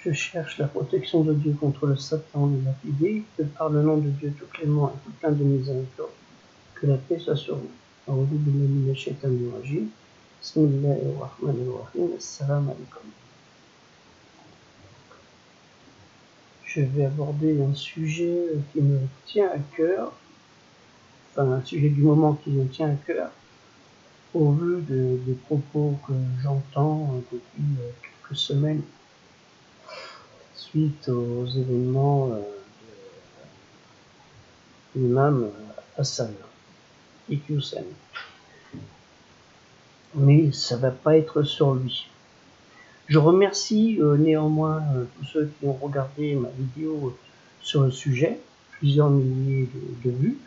Je cherche la protection de Dieu contre le Satan et lapidé, que par le nom de Dieu tout clément et tout plein de miséricorde, que la paix soit sur vous. Bismillahirrahmanirrahim. Assalamu alaikum. Je vais aborder un sujet qui me tient à cœur, enfin un sujet du moment qui me tient à cœur, au vu des propos que j'entends depuis quelques semaines suite aux événements de l'imam Hassan Iqiyoussen. Mais ça va pas être sur lui. Je remercie néanmoins tous ceux qui ont regardé ma vidéo sur le sujet, plusieurs milliers de vues.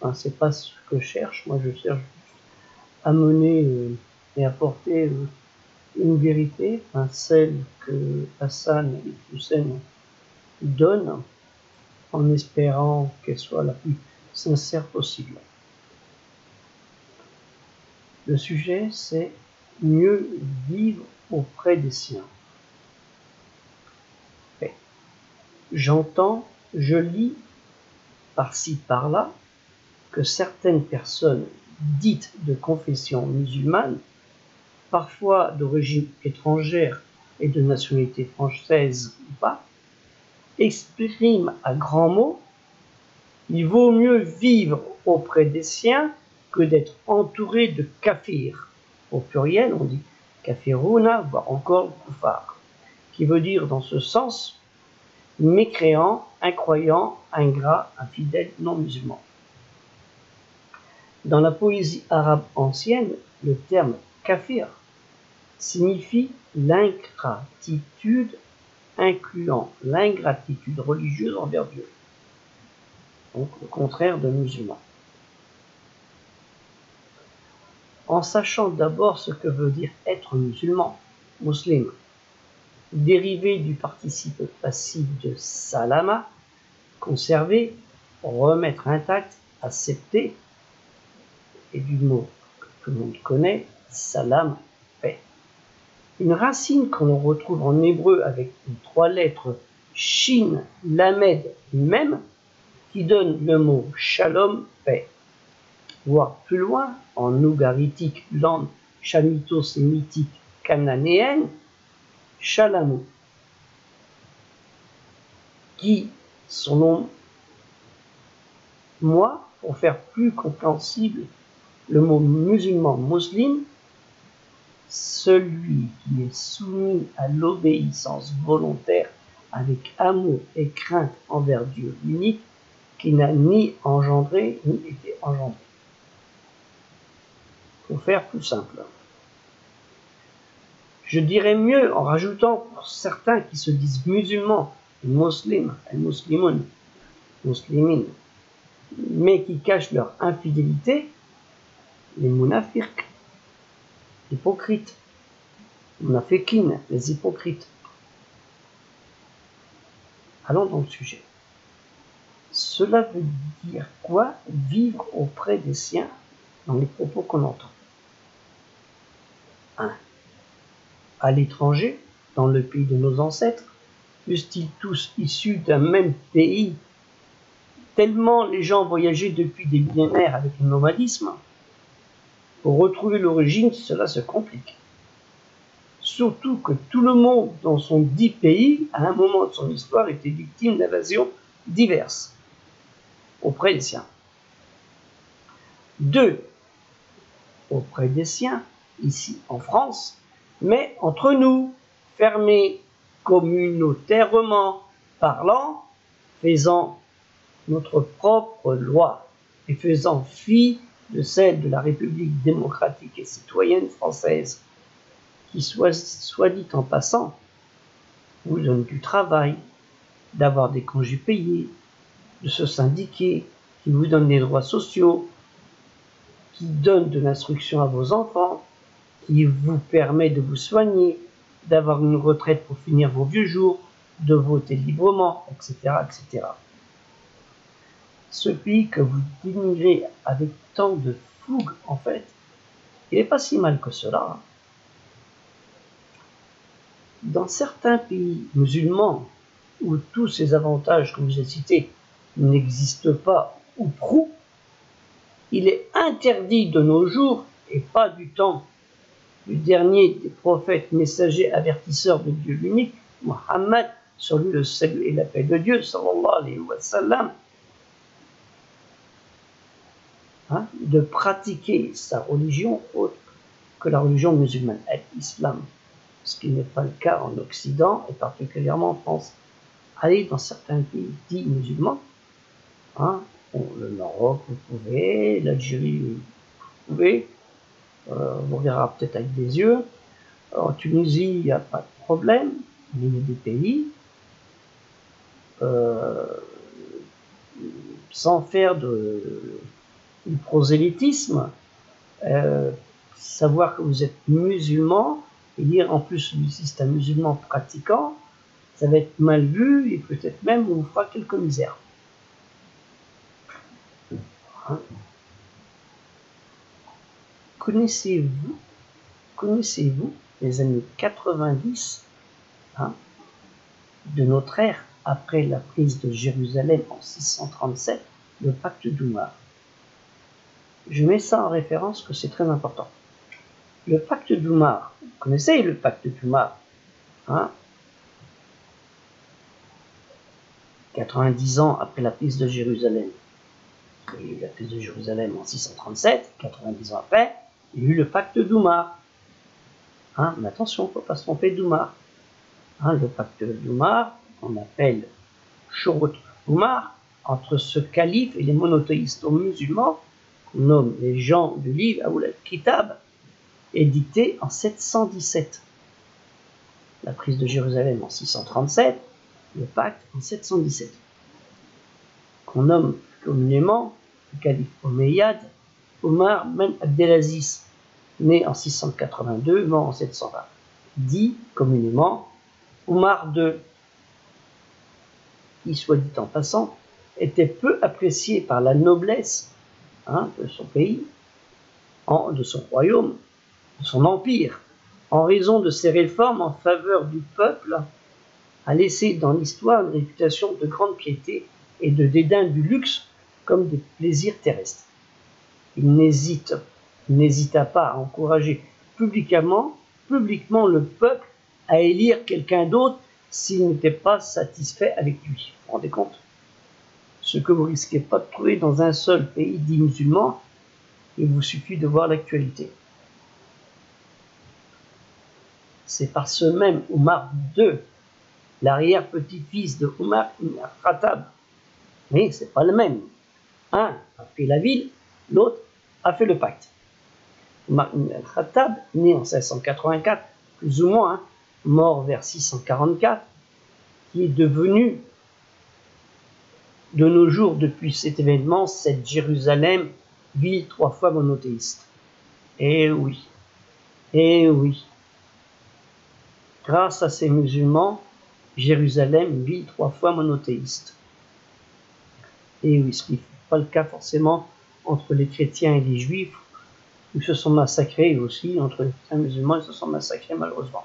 Enfin, c'est pas ce que je cherche, moi je cherche à mener et apporter une vérité, celle que Hassan Iqiyoussen donne, en espérant qu'elle soit la plus sincère possible. Le sujet, c'est mieux vivre auprès des siens. J'entends, je lis par-ci par-là que certaines personnes dites de confession musulmane, parfois d'origine étrangère et de nationalité française ou pas, expriment à grands mots il vaut mieux vivre auprès des siens que d'être entouré de kafirs. Au pluriel, on dit kafiruna, voire encore kufar, qui veut dire dans ce sens mécréant, incroyant, ingrat, infidèle, non musulman. Dans la poésie arabe ancienne, le terme kafir signifie l'ingratitude, incluant l'ingratitude religieuse envers Dieu. Donc le contraire de musulman. En sachant d'abord ce que veut dire être musulman, muslim, dérivé du participe passif de salama, conserver, remettre intact, accepter, et du mot que tout le monde connaît, salam, paix. Une racine qu'on retrouve en hébreu avec les 3 lettres shin, lamed, même, qui donne le mot shalom, paix. Voire plus loin, en ougaritique, langue chamito-sémitique cananéenne, shalamou, qui, selon moi, pour faire plus compréhensible le mot musulman, muslim, celui qui est soumis à l'obéissance volontaire avec amour et crainte envers Dieu unique, qui n'a ni engendré ni été engendré. Pour faire plus simple. Je dirais mieux en rajoutant pour certains qui se disent musulmans, muslims, muslimoun, muslimin, mais qui cachent leur infidélité, les munafiq, hypocrites, munafiqin, les hypocrites. Allons dans le sujet. Cela veut dire quoi vivre auprès des siens dans les propos qu'on entend? 1. À l'étranger, dans le pays de nos ancêtres, fussent-ils tous issus d'un même pays, tellement les gens voyageaient depuis des millénaires avec le nomadisme, pour retrouver l'origine, cela se complique. Surtout que tout le monde dans son dit pays, à un moment de son histoire, était victime d'invasions diverses auprès des siens. 2. Auprès des siens, ici en France, mais entre nous, fermés, communautairement parlant, faisant notre propre loi et faisant fi de celle de la République démocratique et citoyenne française, qui, soit dit en passant, vous donne du travail, d'avoir des congés payés, de se syndiquer, qui vous donne des droits sociaux, qui donne de l'instruction à vos enfants, qui vous permet de vous soigner, d'avoir une retraite pour finir vos vieux jours, de voter librement, etc., etc. Ce pays que vous dénigrez avec tant de fougue, en fait, il n'est pas si mal que cela. dans certains pays musulmans où tous ces avantages que vous avez cités n'existent pas ou prou, il est interdit de nos jours, et pas du temps du dernier des prophètes messagers avertisseurs de Dieu l'unique, Mohammed, sur lui le salut et la paix de Dieu, sallallahu alayhi wa sallam, de pratiquer sa religion autre que la religion musulmane, l'islam, ce qui n'est pas le cas en Occident et particulièrement en France. Allez dans certains pays dits musulmans, le Maroc, vous pouvez, l'Algérie, vous pouvez, on verra peut-être avec des yeux. En Tunisie, il n'y a pas de problème, mais il y a des pays, sans faire du prosélytisme, savoir que vous êtes musulman, et dire en plus si c'est un musulman pratiquant, ça va être mal vu, et peut-être même on vous fera quelques misères. Connaissez-vous les années 90 de notre ère, après la prise de Jérusalem en 637, le pacte d'Oumar? Je mets ça en référence que c'est très important. Le pacte d'Oumar, vous connaissez le pacte d'Oumar, 90 ans après la prise de Jérusalem. Il y a eu la prise de Jérusalem en 637, 90 ans après, il y a eu le pacte d'Oumar. Mais attention, il ne faut pas se tromper d'Oumar. Le pacte d'Oumar, on appelle Shurut Oumar, entre ce calife et les monothéistes musulmans, qu'on nomme les gens du livre Aoul al-Kitab, édité en 717. La prise de Jérusalem en 637, le pacte en 717. Qu'on nomme communément le calife Omeyyade Omar Ben Abdelaziz, né en 682, mort en 720, dit communément Omar II, qui, soit dit en passant, était peu apprécié par la noblesse de son pays, de son royaume, de son empire, en raison de ses réformes en faveur du peuple, a laissé dans l'histoire une réputation de grande piété et de dédain du luxe comme des plaisirs terrestres. Il n'hésita pas à encourager publiquement le peuple à élire quelqu'un d'autre s'il n'était pas satisfait avec lui. Vous vous rendez compte? Ce que vous risquez pas de trouver dans un seul pays dit musulman, il vous suffit de voir l'actualité. C'est par ce même Omar II, l'arrière-petit-fils de Omar ibn al-Khattab, mais c'est pas le même. Un a fait la ville, l'autre a fait le pacte. Omar ibn al-Khattab, né en 584, plus ou moins, mort vers 644, qui est devenu, de nos jours, depuis cet événement, cette Jérusalem, ville 3 fois monothéiste. Eh oui, grâce à ces musulmans, Jérusalem, ville 3 fois monothéiste. Et oui, ce qui n'est pas le cas forcément entre les chrétiens et les juifs, ils se sont massacrés aussi, entre les chrétiens et les musulmans, ils se sont massacrés malheureusement.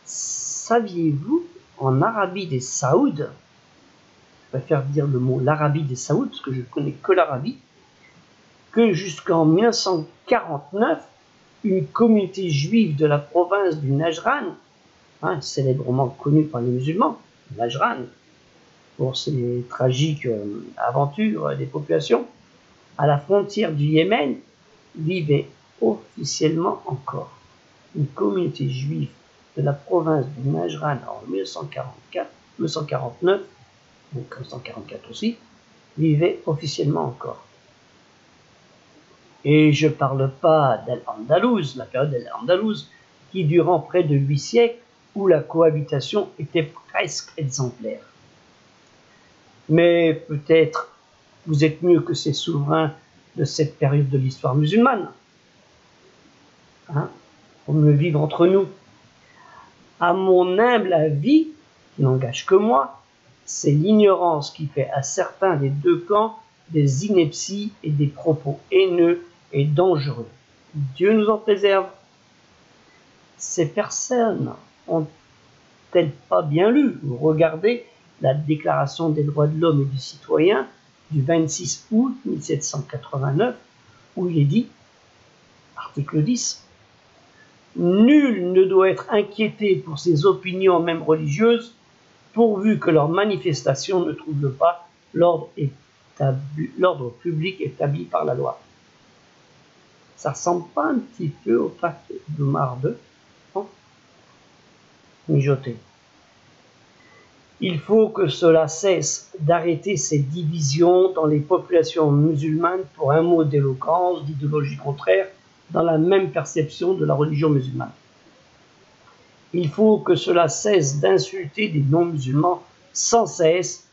Saviez-vous, en Arabie des Saouds, je préfère dire le mot l'Arabie des Saouds, parce que je ne connais que l'Arabie, que jusqu'en 1949, une communauté juive de la province du Najran, célèbrement connue par les musulmans, Najran, pour ses tragiques aventures des populations, à la frontière du Yémen, vivait officiellement encore. Une communauté juive de la province du Najran en 1949, donc 1944 aussi, vivait officiellement encore. Et je ne parle pas d'Al-Andalouse, la période d'Al-Andalouse, qui durant près de 8 siècles, où la cohabitation était presque exemplaire. Mais peut-être vous êtes mieux que ces souverains de cette période de l'histoire musulmane, pour mieux vivre entre nous. À mon humble avis, qui n'engage que moi, c'est l'ignorance qui fait à certains des deux camps des inepties et des propos haineux et dangereux. Dieu nous en préserve. Ces personnes ont-elles pas bien lu ou regardé la Déclaration des droits de l'homme et du citoyen du 26 août 1789, où il est dit, article 10, « Nul ne doit être inquiété pour ses opinions même religieuses, pourvu que leurs manifestations ne troublent pas l'ordre public établi par la loi. » Ça ressemble pas un petit peu au pacte d'Oumar II, hein? Mijoté. Il faut que cela cesse d'arrêter ces divisions dans les populations musulmanes pour un mot d'éloquence, d'idéologie contraire, dans la même perception de la religion musulmane. Il faut que cela cesse d'insulter des non-musulmans sans cesse,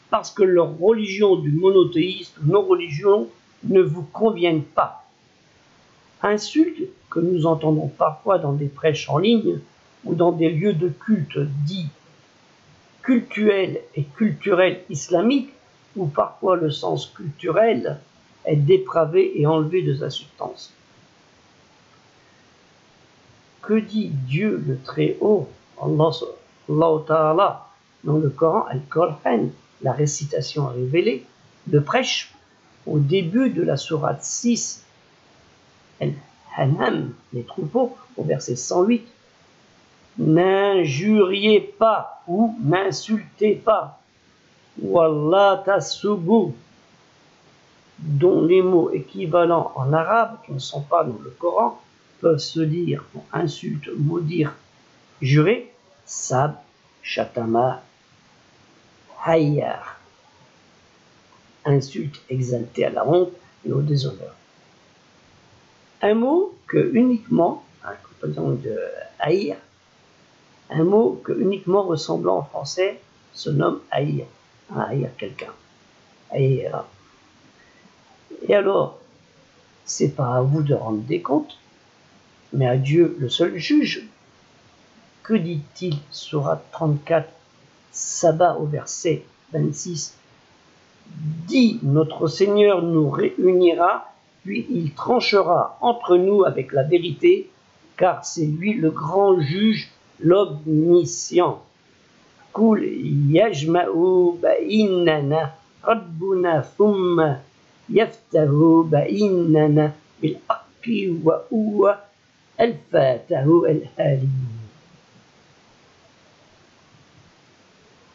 parce que leur religion du monothéiste ou non-religion ne vous conviennent pas. Insultes que nous entendons parfois dans des prêches en ligne ou dans des lieux de culte dits cultuels et culturels islamiques, où parfois le sens culturel est dépravé et enlevé de sa substance. Que dit Dieu le Très-Haut, Allah Ta'ala, dans le Coran, Al-Qur'an, la récitation révélée, le prêche, au début de la sourate 6, Al-An'am, les troupeaux, au verset 108, n'injuriez pas ou n'insultez pas, Wallah tasubbu, dont les mots équivalents en arabe, qui ne sont pas dans le Coran, peuvent se dire pour insulte, maudire, jurer, sab, shatama, hayyar, insulte exaltée à la honte et au déshonneur. Un mot que uniquement, compagnon de haïr, un mot que uniquement ressemblant en français se nomme haïr, haïr quelqu'un, haïr. Et alors, c'est pas à vous de rendre des comptes, mais à Dieu le seul juge. Que dit-il, sourate 34, Saba au verset 26, dit notre Seigneur nous réunira, puis il tranchera entre nous avec la vérité, car c'est lui le grand juge, l'omniscient. Kul yajma'u ba'innana rabbuna thumma yaftahu ba'innana bil haqqi wa huwa al-fatahu al-halim.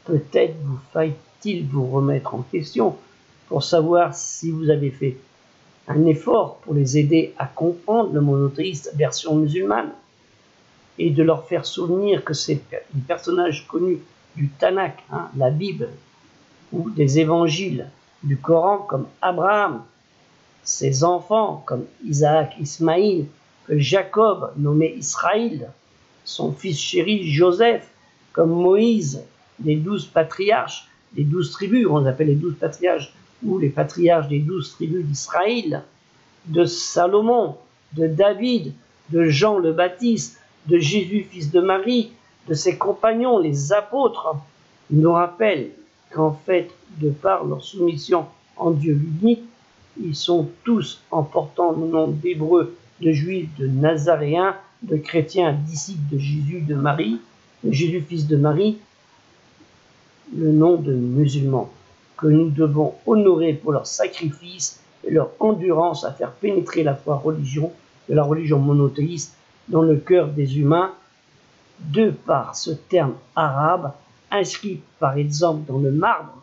Peut-être vous faille-t-il vous remettre en question pour savoir si vous avez fait un effort pour les aider à comprendre le monothéiste version musulmane et de leur faire souvenir que c'est les personnages connus du Tanakh, la Bible, ou des évangiles du Coran comme Abraham, ses enfants comme Isaac, Ismaïl, que Jacob, nommé Israël, son fils chéri Joseph, comme Moïse, les 12 patriarches, les 12 tribus, on appelle les 12 patriarches, ou les patriarches des 12 tribus d'Israël, de Salomon, de David, de Jean le Baptiste, de Jésus, fils de Marie, de ses compagnons, les apôtres, nous rappellent qu'en fait, de par leur soumission en Dieu l'unique, ils sont tous, en portant le nom d'Hébreux, de Juifs, de Nazaréens, de chrétiens, disciples de Jésus, de Marie, de Jésus, fils de Marie, le nom de musulmans, que nous devons honorer pour leur sacrifice et leur endurance à faire pénétrer la foi de la religion monothéiste dans le cœur des humains, de par ce terme arabe inscrit par exemple dans le marbre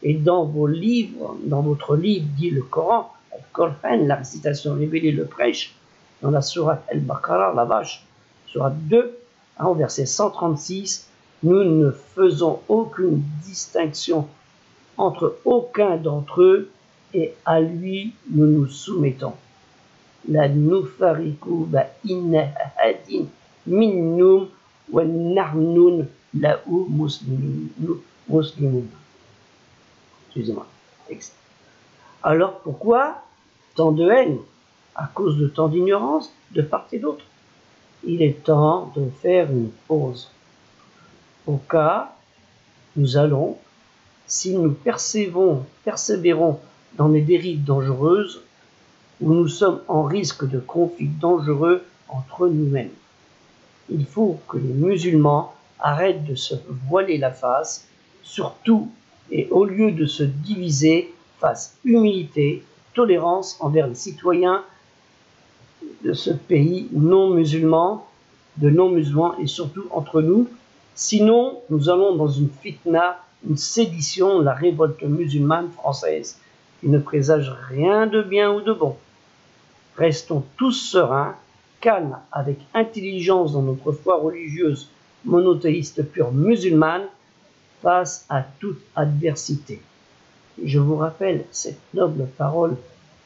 et dans vos livres, dans votre livre dit le Coran, Al-Qur'an, la récitation révélée, le prêche, dans la sourate Al-Baqarah, la vache, sourate 2, au verset 136, nous ne faisons aucune distinction entre aucun d'entre eux et à lui nous nous soumettons. La nufariku inna ahadin minnum wa nahnu lahu muslimun. Excusez-moi. Alors pourquoi tant de haine? À cause de tant d'ignorance de part et d'autre. Il est temps de faire une pause. Au cas, nous allons, si nous persévérons dans les dérives dangereuses, où nous sommes en risque de conflits dangereux entre nous-mêmes. Il faut que les musulmans arrêtent de se voiler la face, surtout et au lieu de se diviser, fassent humilité, tolérance envers les citoyens de ce pays non-musulman, de non-musulmans et surtout entre nous. Sinon, nous allons dans une fitna, une sédition, la révolte musulmane française, qui ne présage rien de bien ou de bon. Restons tous sereins, calmes, avec intelligence dans notre foi religieuse monothéiste pure musulmane, face à toute adversité. Je vous rappelle cette noble parole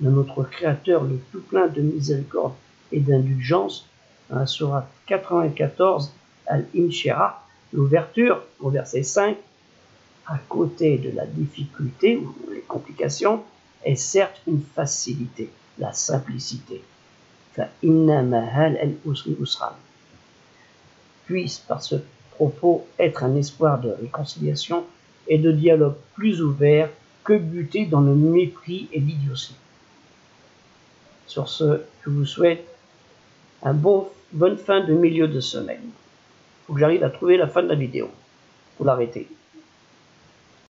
de notre Créateur le tout plein de miséricorde et d'indulgence dans la sourate 94 Al-Inshirah, l'ouverture au verset 5, à côté de la difficulté ou les complications, est certes une facilité, la simplicité. Puisse par ce propos être un espoir de réconciliation et de dialogue plus ouvert que buté dans le mépris et l'idiotie. Sur ce, je vous souhaite bonne fin de milieu de semaine. Il faut que j'arrive à trouver la fin de la vidéo. Faut l'arrêter.